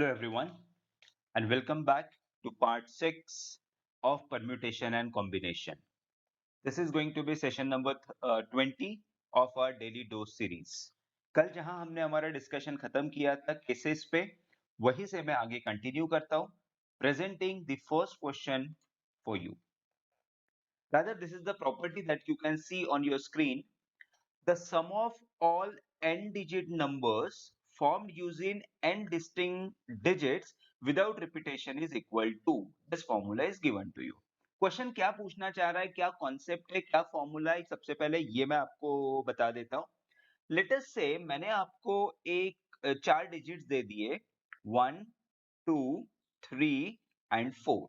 Hello everyone and welcome back to part 6 of permutation and combination. This is going to be session number 20 of our daily dose series. कल जहां हमने हमारा discussion खत्म किया था cases पे, वहीं से मैं आगे कंटिन्यू करता हूं, presenting the first question for you. Rather, this is the property that you can see on your screen. The sum of all n-digit numbers formed using n distinct digits without repetition is equal to. This formula is given to you. Question क्या पूछना चाह रहा है, क्या concept है, क्या formula है, सबसे पहले ये मैं आपको बता देता हूँ. लेट अस से मैंने आपको एक 4 डिजिट्स दे दिए 1, 2, 3 and 4.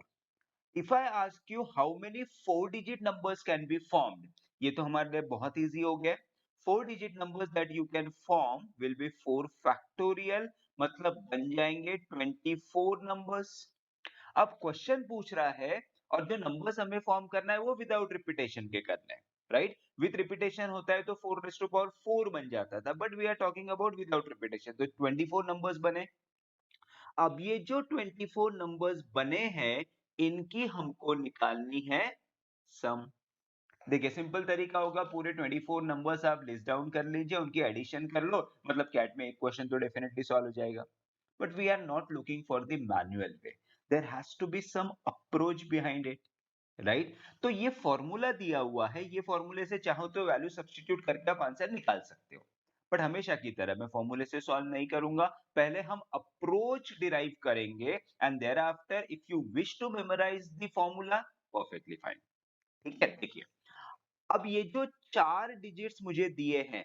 If I ask you how many 4-digit numbers can be formed, ये तो हमारे लिए बहुत इजी हो गया. 4-digit numbers that you can form will be 4 factorial, मतलब बन जाएंगे 24 numbers. अब क्वेश्चन पूछ रहा है और जो नंबर्स हमें फॉर्म करना है वो विदाउट रिपीटेशन के करने हैं, राइट. विद रिपीटेशन होता है तो 4 रेज़ टू पावर 4 बन जाता था, but we are talking about without repetition, तो 24 नंबर्स बने. अब ये जो 24 नंबर्स बने हैं, इनकी हमको निकालनी है सम. देखिए सिंपल तरीका होगा, पूरे 24 नंबर्स आप लिस्ट डाउन कर लीजिए, उनकी एडिशन कर लो, मतलब कैट में एक क्वेश्चन तो डेफिनेटली सॉल्व हो जाएगा. But we are not looking for the manual way, there has to be some approach behind it, right. तो ये फॉर्मूला दिया हुआ है, ये फॉर्मूले से चाहो तो वैल्यू सब्स्टिट्यूट करके आप आंसर निकाल सकते हो, बट हमेशा की तरह मैं फॉर्मूले से सॉल्व नहीं करूंगा. पहले हम अप्रोच डिराइव करेंगे and thereafter if you wish to memorise the formula, perfectly fine. ठीक है, देखिए अब ये जो 4 डिजिट्स मुझे दिए हैं,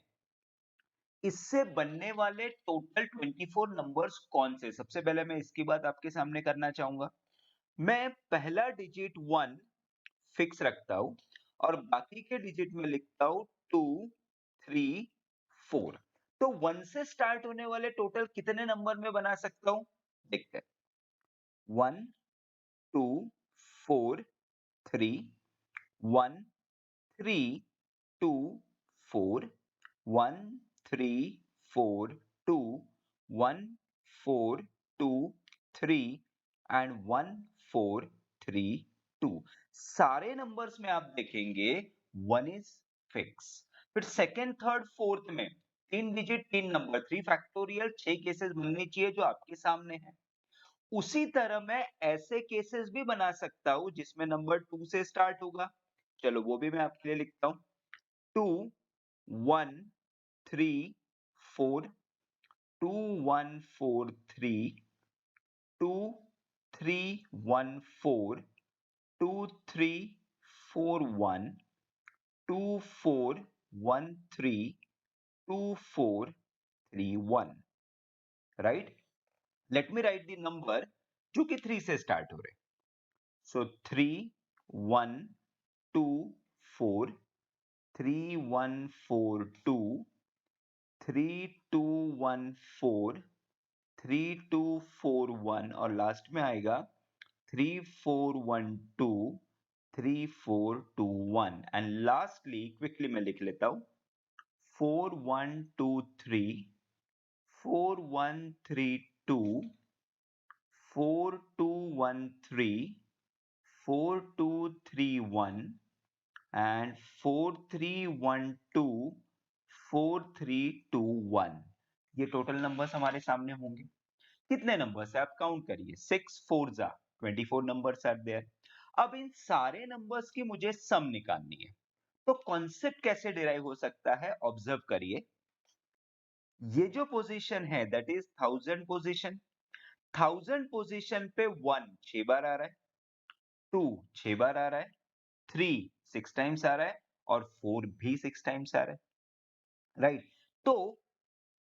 इससे बनने वाले टोटल 24 नंबर्स कौन से. सबसे पहले मैं इसकी बात आपके सामने करना चाहूंगा. मैं पहला डिजिट 1 फिक्स रखता हूं और बाकी के डिजिट में लिखता हूं 2, 3, 4. तो 1 से स्टार्ट होने वाले टोटल कितने नंबर में बना सकता हूं, देखते हैं. 1, 2, 4, 3, 1, 3, 2, 4, 1, 3, 4, 2, 1, 4, 2, 3 एंड 1, 4, 3, 2. सारे नंबर्स में आप देखेंगे 1 इज फिक्स. फिर सेकेंड, थर्ड, फोर्थ में 3 डिजिट 3 नंबर, 3 फैक्टोरियल 6 केसेस बनने चाहिए जो आपके सामने है. उसी तरह मैं ऐसे केसेस भी बना सकता हूं जिसमें नंबर 2 से स्टार्ट होगा. चलो वो भी मैं आपके लिए लिखता हूं. 2, 1, 3, 4, 2, 1, 4, 3, 2, 3, 1, 4, 2, 3, 4, 1, 2, 4, 1, 3, 2, 4, 3, 1, right. Let me right the number जो कि 3 से स्टार्ट हो रहे. सो 3, 1, 2, 4, 3, 1, 4, 2, 3, 2, 1, 4, 3, 2, 4, 1 और लास्ट में आएगा 3, 4, 1, 2, 3, 4, 2, 1 एंड लास्टली क्विकली मैं लिख लेता हूं 4, 1, 2, 3, 4, 1, 3, 2, 4, 2, 1, 3, 4, 2, 3, 1 and 4, 3, 1, 2, 4, 3, 2, 1. ये टोटल नंबर्स हमारे सामने होंगे. कितने नंबर्स है आप काउंट करिए. 6 4 जा 24 नंबर्स आर देयर. अब इन सारे नंबर्स की मुझे सम निकालनी है. तो कॉन्सेप्ट कैसे डिराइव हो सकता है, ऑब्जर्व करिए. ये जो पोजीशन है दैट इज 1000 पोजीशन. 1000 पोजीशन पे 1 6 बार आ रहा है, 2 6 बार आ रहा है, 3 6 टाइम्स आ रहा है और 4 भी 6 टाइम्स आ रहा है, राइट. तो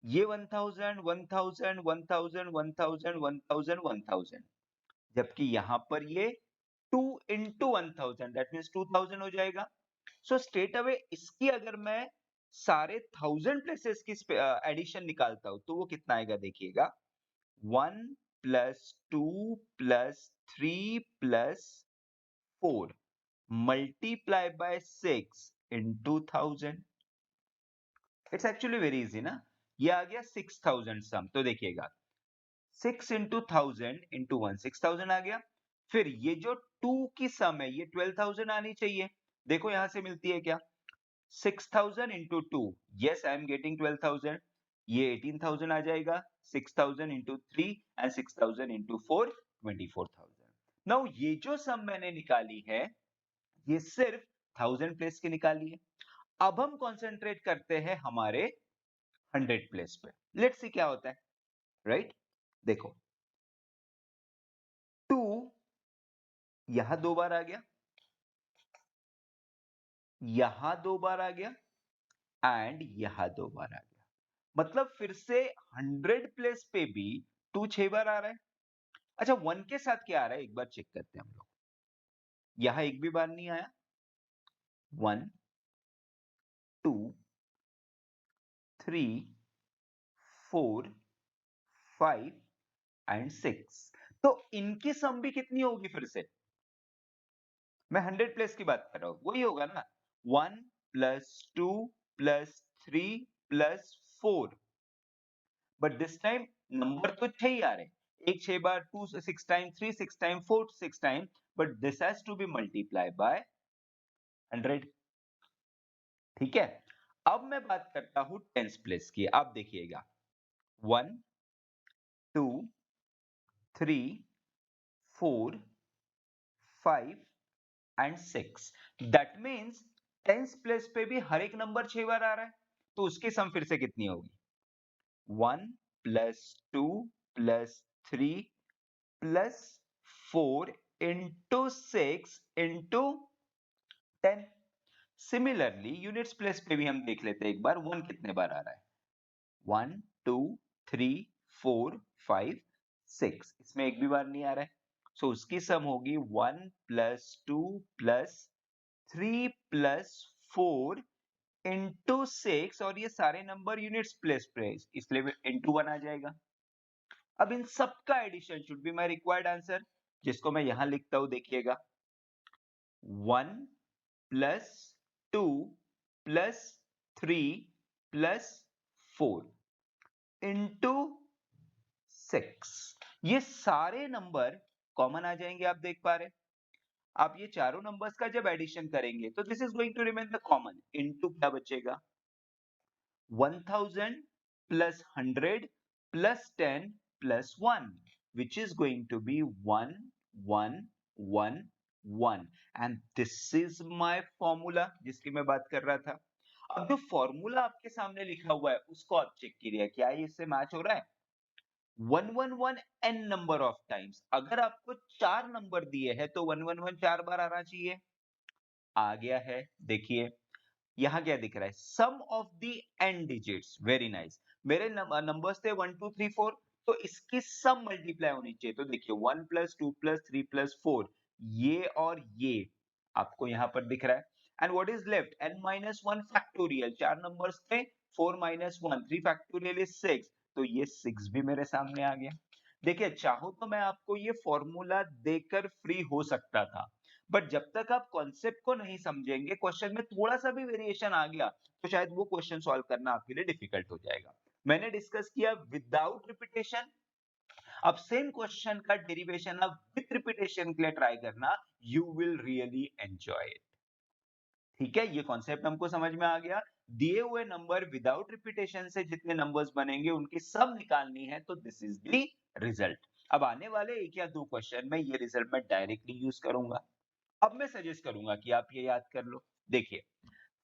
ये 1000 1000 1000 1000 1000 1000, जबकि यहां पर ये 2 इंटू 1000 दैट मीन्स 2000 हो जाएगा. सो स्ट्रेट अवे इसकी अगर मैं सारे 1000 प्लेसेस की एडिशन निकालता हूं तो वो कितना आएगा, देखिएगा. 1 plus 2 plus 3 plus 4 multiply by 6 into 1000. It's actually very easy ना. ये आ गया 6000 सम. तो देखिएगा 6 इंटू 1000 × 1 6000 आ गया। फिर ये जो 2 की सम है ये 12000 आनी चाहिए। देखो यहां से मिलती है क्या, 6000 into 2, yes I am getting 12000, ये 18000 आ जाएगा। 6000 इंटू 3 एंड 6000 इंटू 4 24000। नाउ ये जो सम मैंने निकाली है ये सिर्फ 1000 प्लेस की निकाली है। अब हम कंसंट्रेट करते हैं हमारे 100 प्लेस पे। लेट्स सी क्या होता है, राइट? देखो 2 यहां 2 बार आ गया, यहां 2 बार आ गया एंड यहां 2 बार आ गया। मतलब फिर से 100 प्लेस पे भी 2 6 बार आ रहा है। अच्छा 1 के साथ क्या आ रहा है एक बार चेक करते हैं हम लोग। यहां एक भी बार नहीं आया। 1 2 3 4 5 एंड 6। तो इनकी सम भी कितनी होगी फिर से? मैं 100 प्लेस की बात कर रहा हूं, वही होगा ना। 1 plus 2 plus 3 plus 4, but this time number तो 6 ही आ रहे हैं। एक 6 बार, 2 6 time, 3 6 time, 4 6 time, but this has to be multiply by 100। ठीक है, अब मैं बात करता हूं टेंस प्लेस की। आप देखिएगा 1 2 3 4 5 and 6। That means tens place पे भी हर एक नंबर 6 बार आ रहा है, तो उसकी सम फिर से कितनी होगी? 1 plus 2 plus 3 plus 4 into 6 into 10। Similarly units place पे भी हम देख लेते हैं एक बार 1 कितने बार आ रहा है। 1 2 3 4 5 6, इसमें एक भी बार नहीं आ रहा है। सो उसकी सम होगी 1 प्लस 2 प्लस 3 प्लस 4 इंटू 6, और ये सारे नंबर यूनिट्स प्लेस पे इसलिए इंटू 1 आ जाएगा। अब इन सबका addition should be my required answer, जिसको मैं यहां लिखता हूं। देखिएगा 1 प्लस 2 प्लस 3 प्लस 4 इंटू 6। ये सारे नंबर कॉमन आ जाएंगे, आप देख पा रहे हैं। आप ये चारों नंबर्स का जब एडिशन करेंगे तो this is going to remain the common. Into क्या बचेगा? 1000 plus 100 plus 10 plus 1, which is going to be 1 1 1 1, and this is my formula जिसकी मैं बात कर रहा था। अब जो फॉर्मूला आपके सामने लिखा हुआ है उसको आप चेक कीजिए, क्या ये इससे मैच हो रहा है? 111 n नंबर ऑफ टाइम्स, अगर आपको 4 नंबर दिए हैं तो 111 4 बार आना चाहिए। आ गया है। देखिए यहाँ क्या दिख रहा है? Sum of the N digits. Very nice. मेरे नंबर्स थे 1 2 3 4, तो इसकी सम मल्टीप्लाई होनी चाहिए। तो देखिए 1 प्लस 2 प्लस 3 प्लस 4, ये और ये आपको यहाँ पर दिख रहा है। And what is left? n minus 1 factorial. 4 numbers थे, 4 माइनस 1 3 फैक्टोरियल इज 6, तो ये 6 भी मेरे सामने आ गया। देखिए चाहो तो मैं आपको ये फॉर्मूला देकर फ्री हो सकता था, बट जब तक आप कॉन्सेप्ट को नहीं समझेंगे, क्वेश्चन में थोड़ा सा भी वेरिएशन आ गया तो शायद वो क्वेश्चन सॉल्व करना आपके लिए डिफिकल्ट हो जाएगा। मैंने डिस्कस किया विदाउट रिपीटेशन। अब सेम क्वेश्चन का डेरिवेशन आप विद रिपीटेशन के लिए ट्राई करना, you will really enjoy it. ठीक है, ये कॉन्सेप्ट हमको समझ में आ गया। दिए हुए नंबर विदाउट रिपीटेशन से जितने नंबर्स बनेंगे उनकी सब निकालनी है, तो दिस इज द रिजल्ट। अब आने वाले एक या दो क्वेश्चन में ये रिजल्ट मैं डायरेक्टली यूज करूंगा। अब मैं सजेस्ट करूंगा कि आप ये याद कर लो। देखिए,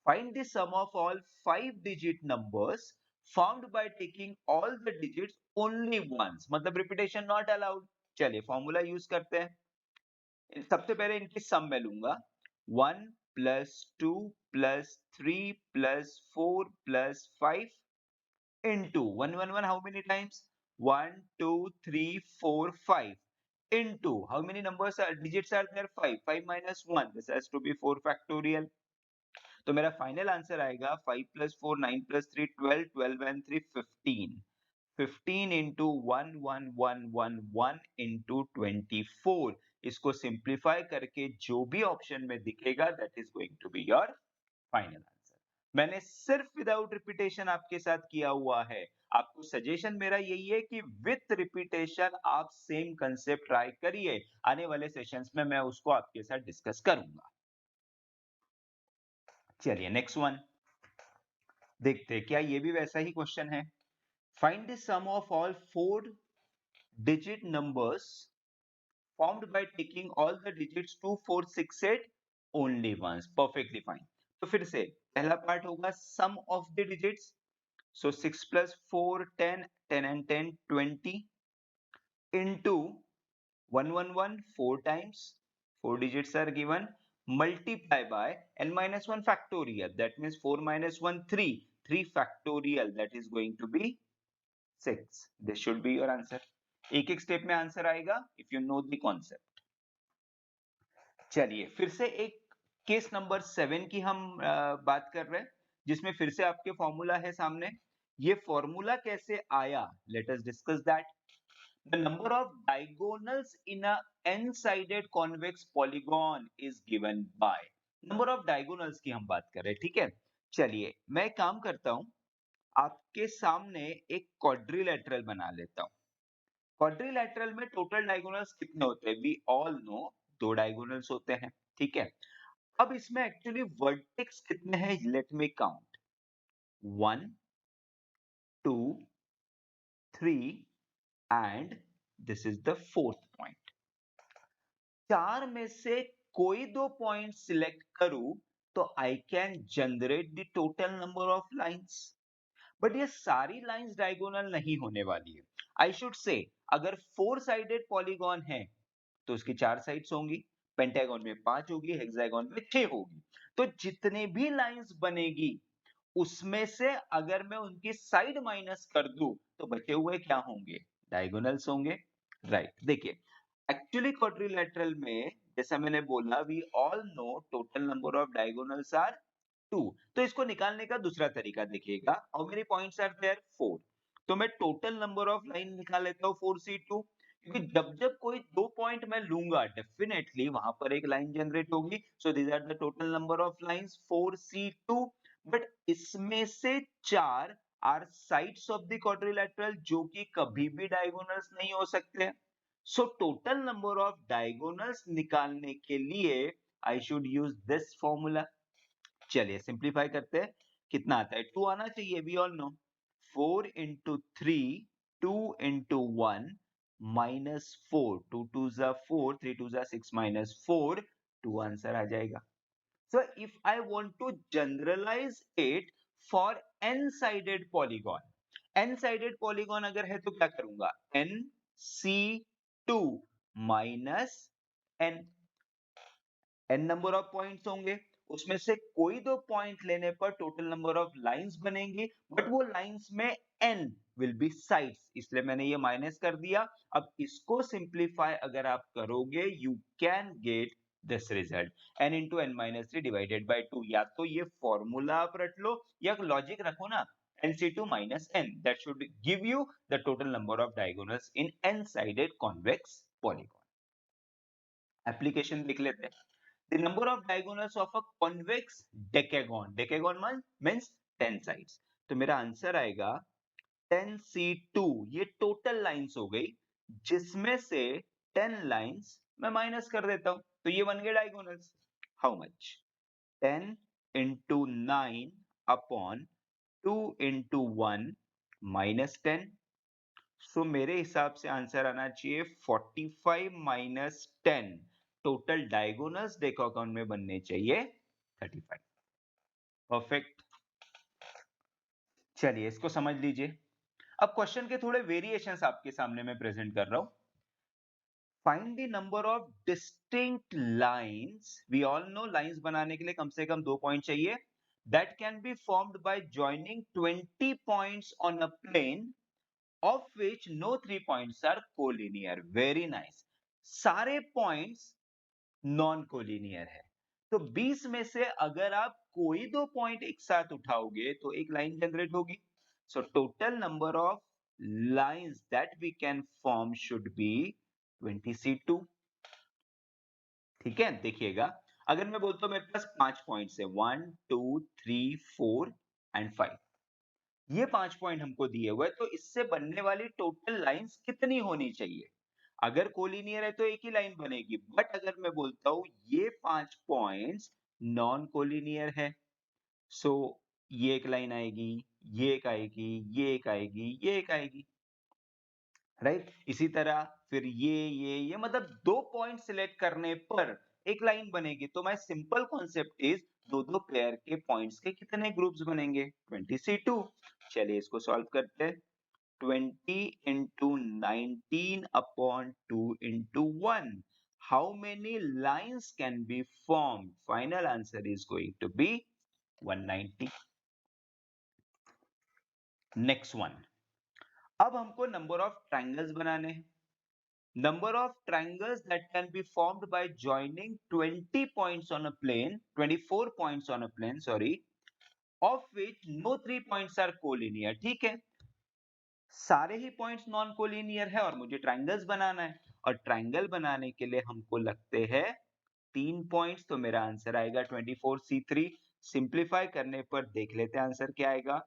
find the sum of all 5 digit numbers found by taking all the digits only once, मतलब रिपीटेशन नॉट अलाउड। चलिए फॉर्मूला यूज करते हैं। सबसे पहले इनकी सम मैं लूंगा। 1 plus 2 plus 3 plus 4 plus 5 into 1 1 1, how many times? 1 2 3 4 5 into how many numbers are digits are there? 5 5 minus 1, this has to be 4 factorial। तो मेरा फाइनल आंसर आएगा 5 plus 4 9 plus 3 12 12 and 3 15 15 into 1 1 1 1 1 into 24। इसको सिंप्लीफाई करके जो भी option में दिखेगा that is going to be your final answer. मैंने सिर्फ विदाउट रिपीटेशन आपके साथ किया हुआ है। आपको सजेशन मेरा यही है कि विथ रिपीटेशन आप सेम कंसेप्ट ट्राई करिए। आने वाले सेशंस में मैं उसको आपके साथ डिस्कस करूंगा। चलिए नेक्स्ट वन देखते हैं, क्या ये भी वैसा ही क्वेश्चन है। Find the sum of all 4 digit numbers formed by taking all the digits 2 4 6 8 only once, perfectly fine। तो फिर से पहला पार्ट होगा sum of the digits, so 6 plus 4 10 10 and 10 20 into 111 4 times 4 digits are given, multiply by n minus 1 factorial, that means 4 minus 1 3 3 factorial, that is going to be 6। this should be your answer। एक एक step में answer आएगा if you know the concept. चलिए फिर से एक case number 7 की हम बात कर रहे हैं, जिसमें फिर से आपके फॉर्मूला है सामने। ये फॉर्मूला कैसे आया, let us discuss that. The number of diagonals in a n sided convex polygon is given by. Number of diagonals की हम बात कर रहे हैं, ठीक है। चलिए मैं एक काम करता हूं, आपके सामने एक क्वाड्रिलेटरल बना लेता हूं। क्वाड्रिलेटरल में टोटल डायगोनल्स कितने होते हैं, वी ऑल नो 2 डायगोनल्स होते हैं, ठीक है। अब इसमें एक्चुअली वर्टेक्स कितने हैं, let me count 1 2 3 and this is the fourth point. चार में से कोई दो पॉइंट सिलेक्ट करूं तो आई can generate the total number of lines, but ये सारी लाइंस डायगोनल नहीं होने वाली है। आई शुड से अगर 4 साइडेड पॉलीगॉन है तो उसकी 4 साइड्स होंगी, पेंटागन में 5 होगी, हेक्सागन में 6 होगी। तो जितने भी लाइंस बनेगी उसमें से अगर मैं उनकी साइड माइनस कर दूं तो बचे हुए क्या होंगे, डायगोनल्स होंगे, राइट। देखिए एक्चुअली क्वाड्रिलेटरल में जैसा मैंने बोला, we all know total number of diagonals are 2। तो इसको निकालने का दूसरा तरीका देखिएगा, how many points are there 4। तो मैं टोटल नंबर ऑफ लाइन निकाल लेता हूं 4c2, क्योंकि जब जब कोई दो पॉइंट मैं लूंगा डेफिनेटली वहां पर एक लाइन जनरेट होगी। So these are the total number of lines 4c2, but इसमें से 4 are sides of the quadrilateral जो कि कभी भी डायगोनल्स नहीं हो सकते। So total number of diagonals निकालने के लिए I should use this formula. चलिए सिंप्लीफाई करते हैं, कितना आता है, 2 आना चाहिए, we all know 4 into 3 2 into 1 minus 4 2 2 जा 4 3 2 जा 6 minus 4 2 आंसर आ जाएगा। So if I want to generalize it for n-sided polygon, n-sided polygon अगर है तो क्या करूंगा, nc2 minus n, n number of points होंगे, उसमें से कोई दो पॉइंट लेने पर टोटल नंबर ऑफ लाइंस बनेंगी, बट वो लाइंस में n विल बी साइड्स, इसलिए मैंने ये माइनस कर दिया। अब इसको सिंप्लीफाई अगर आप करोगे you can get this result, n into n minus 3 divided by 2। या तो ये फॉर्मूला आप रट लो या लॉजिक रखो ना, nc2 minus n, that should give you the total number of diagonals in n-sided convex polygon। Application देख लेते हैं। The number of diagonals of a convex decagon, decagon means 10 sides। तो मेरा आंसर आएगा 10c2, ये total lines हो गई, जिसमें से 10 लाइंस मैं माइनस कर देता हूं, तो ये बन गए diagonals. How much, 10 into 9 upon 2 into 1 minus 10। सो मेरे हिसाब से आंसर आना चाहिए 45 माइनस 10, टोटल डायगोनल्स डेकागॉन में बनने चाहिए 35। परफेक्ट। चलिए इसको समझ लीजिए। अब क्वेश्चन के थोड़े वेरिएशंस आपके सामने मैं प्रेजेंट कर रहा हूं। Find the number of distinct lines, we all know lines बनाने के लिए कम से कम 2 पॉइंट चाहिए, that can be formed by joining 20 points on a plane of which no 3 points are collinear। very nice, सारे points नॉन कोलिनियर है। तो 20 में से अगर आप कोई दो पॉइंट एक साथ उठाओगे तो एक लाइन जनरेट होगी। So total number of lines that we can form should be 20c2। ठीक है, देखिएगा अगर मैं बोलता हूं मेरे पास 5 पॉइंट्स है 1 2 3 4 एंड 5, ये 5 पॉइंट हमको दिए हुए, तो इससे बनने वाली टोटल लाइंस कितनी होनी चाहिए? अगर कोलिनियर है तो एक ही लाइन बनेगी, बट अगर मैं बोलता हूं ये 5 पॉइंट्स नॉन कोलिनियर है, सो ये एक लाइन आएगी, ये एक आएगी, ये एक आएगी, ये एक आएगी, राइट? इसी तरह फिर ये मतलब 2 पॉइंट सिलेक्ट करने पर एक लाइन बनेगी। तो माय सिंपल कॉन्सेप्ट इज दो दो पेयर के पॉइंट्स के कितने ग्रुप्स बनेंगे? 20C2। चलिए इसको सॉल्व करते हैं। 20 into 19 upon 2 into 1. How many lines can be formed? Final answer is going to be 190. Next one. अब हमको नंबर ऑफ ट्रायंगल्स बनाने हैं। Number of triangles that can be formed by joining 20 points on a plane, 24 points on a plane, sorry, of which no 3 points are collinear. ठीक है, सारे ही points non collinear है और मुझे ट्रायंगल्स बनाना है, और ट्रायंगल बनाने के लिए हमको लगते हैं 3 पॉइंट्स, तो मेरा आंसर आएगा 24C3। सिंप्लीफाई करने पर देख लेते हैं आंसर क्या आएगा।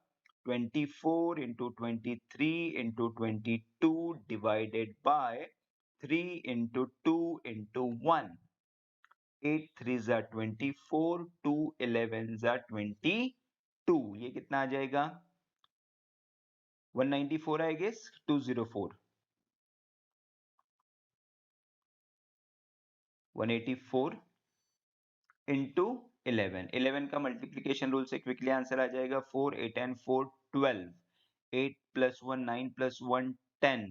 24 into 23 into 22 divided by 3 into 2 into 1. 8 3s are 24, 2 11s are 22। ये कितना आ जाएगा? 194 आई गेस, 204, 184 इंटू 11। 11 का मल्टीप्लीकेशन रूल से क्विकली आंसर आ जाएगा 4 8 and 4 12, 8 plus 1 9 plus 1 10,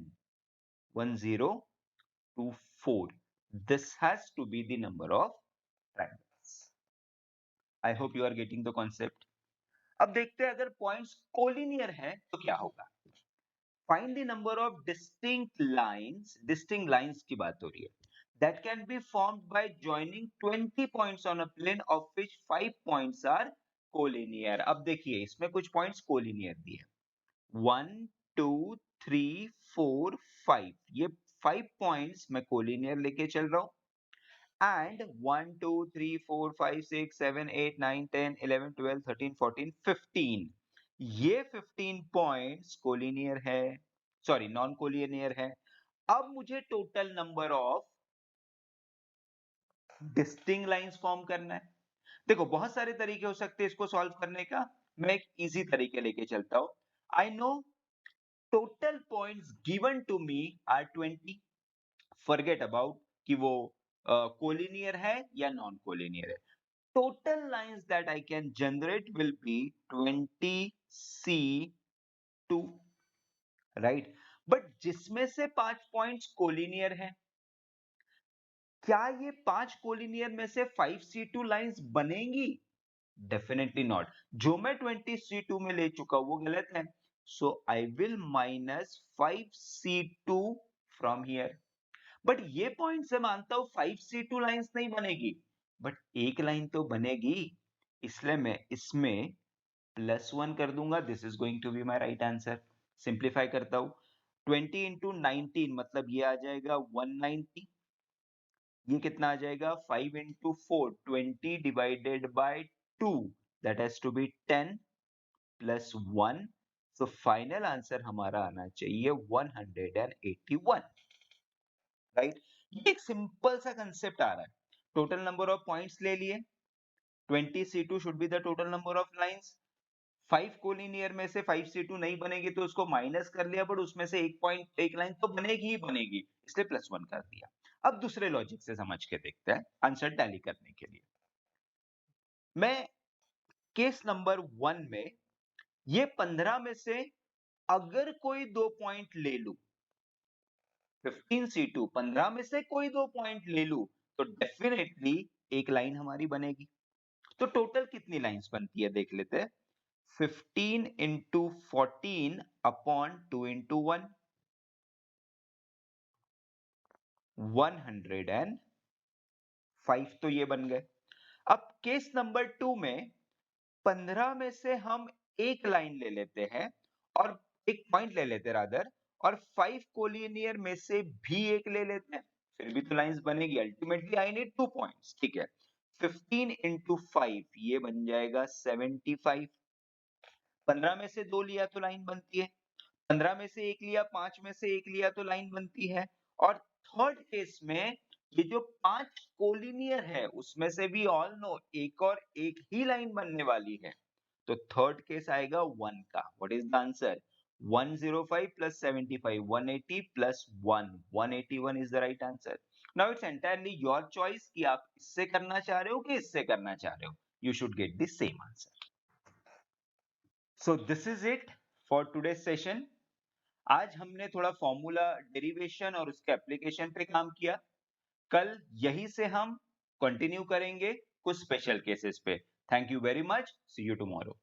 1024। This has to be the number of triangles. I hope you are getting the concept. अब देखते हैं अगर पॉइंट्स कोलिनियर है तो क्या होगा। Find the number of distinct lines की बात हो रही है, that can be formed by joining 20 points on a plane of which 5 points are collinear। अब देखिए इसमें कुछ पॉइंट्स कोलिनियर दिए, 1 2 3 4 5, ये 5 पॉइंट्स मैं कोलिनियर लेके चल रहा हूं, एंड 1 2 3 4 5 6 7 8 9 10 11 12 13 14 15, ये 15 पॉइंट्स कोलिनियर है, सॉरी नॉन कोलिनियर है। अब मुझे total number of distinct lines form करना है। देखो बहुत सारे तरीके हो सकते हैं इसको सॉल्व करने का, मैं एक इजी तरीके लेके चलता हूं। I know total points given to me are 20। Forget about कि वो कोलिनियर है या नॉन कोलिनियर है। Total lines that I can generate will be 20C2, right? But जिसमें से 5 पॉइंट्स कोलिनियर है, क्या ये 5 कोलिनियर में से 5C2 लाइंस बनेंगी? Definitely not. जो मैं 20C2 में ले चुका हूं वो गलत है, so I will minus 5C2 from here. But ये पॉइंट से मानता हूं 5C2 लाइंस नहीं बनेगी, बट एक लाइन तो बनेगी, इसलिए मैं इसमें +1 कर दूंगा। This is going to be my right answer. Simplify करता हूं, 20 into 19 मतलब ये आ जाएगा 190, ये कितना आ जाएगा 5 into 4 20 divided by 2, that has to be 10 plus 1, so final answer हमारा आना चाहिए 181, राइट? ये एक सिंपल सा कंसेप्ट आ रहा है। टोटल नंबर ऑफ पॉइंट्स ले लिए, 20C2 should be the total number of lines. 5 collinear में से 5C2 नहीं बनेगी तो उसको माइनस कर लिया, बट उसमें से एक पॉइंट एक लाइन तो बनेगी ही बनेगी, इसलिए +1 कर दिया। अब दूसरे लॉजिक से समझ के देखते हैं आंसर टैली करने के लिए। मैं केस नंबर 1 में ये 15 में से अगर कोई 2 पॉइंट ले लूं, 15C2 15 में से कोई 2 पॉइंट ले लूं, तो डेफिनेटली एक लाइन हमारी बनेगी। तो टोटल कितनी लाइंस बनती है देख लेते हैं। 15 into 14 upon 2 into 1, 105, तो ये बन गए। अब केस नंबर 2 में 15 में से हम एक लाइन ले लेते हैं और एक पॉइंट ले लेते हैं रादर, और 5 कोलिनियर में से भी एक ले लेते हैं, फिर भी तो लाइंस बनेगी। अल्टीमेटली आई नीड 2 पॉइंट्स, ठीक है। 15 into 5 ये बन जाएगा 75, 15 में से 2 लिया तो लाइन बनती है, 15 में से 1 लिया, 5 में से 1 लिया तो लाइन बनती है। और थर्ड केस में ये जो 5 कोलिनियर है उसमें से भी ऑल नो एक और एक ही लाइन बनने वाली है। तो थर्ड केस आएगा 1 का। What is the answer? 105 plus 75, 180 plus 1, 181 is the right answer. Now it's entirely your choice कि आप इससे करना चाह रहे हो कि इससे करना चाह रहे हो. You should get the same answer. So this is it for today's session. आज हमने थोड़ा फॉर्मूला डेरिवेशन और उसके एप्लीकेशन पे काम किया। कल यही से हम कंटिन्यू करेंगे कुछ स्पेशल केसेस पे। Thank you very much. See you tomorrow.